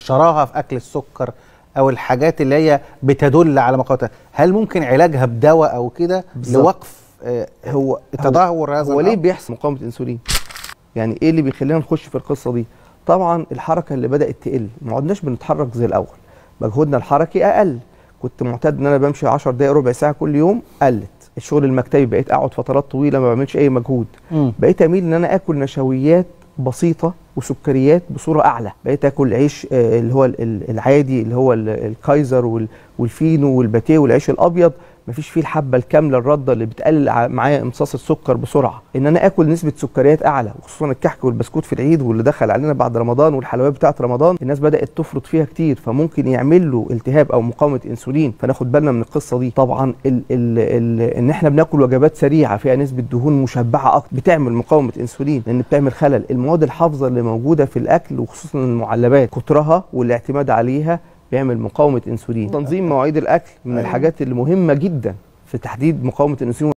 شراهه في اكل السكر او الحاجات اللي هي بتدل على مقاومتها، هل ممكن علاجها بدواء او كده لوقف هو تدهور هذا؟ هو ليه بيحصل مقاومه انسولين؟ يعني ايه اللي بيخلينا نخش في القصه دي؟ طبعا الحركه اللي بدات تقل، ما عدناش بنتحرك زي الاول، مجهودنا الحركي اقل. كنت معتاد ان انا بمشي 10 دقائق ربع ساعه كل يوم، قلت. الشغل المكتبي بقيت اقعد فترات طويله ما بعملش اي مجهود. بقيت اميل ان انا اكل نشويات بسيطه وسكريات بصوره اعلى. بقيت اكل عيش اللي هو العادي، اللي هو الكايزر والفينو والباتيه والعيش الابيض، مفيش فيه الحبه الكامله الرده اللي بتقلل معايا امتصاص السكر بسرعه. ان انا اكل نسبه سكريات اعلى، وخصوصا الكحك والبسكوت في العيد واللي دخل علينا بعد رمضان، والحلويات بتاعه رمضان الناس بدات تفرط فيها كتير، فممكن يعمل له التهاب او مقاومه انسولين، فناخد بالنا من القصه دي. طبعا ان احنا بناكل وجبات سريعه فيها نسبه دهون مشبعه اكتر بتعمل مقاومه انسولين، لان بتعمل خلل. المواد الحافظه اللي موجوده في الاكل وخصوصا المعلبات كترها والاعتماد عليها بيعمل مقاومه انسولين. تنظيم مواعيد الاكل من الحاجات اللي مهمه جدا في تحديد مقاومه الانسولين.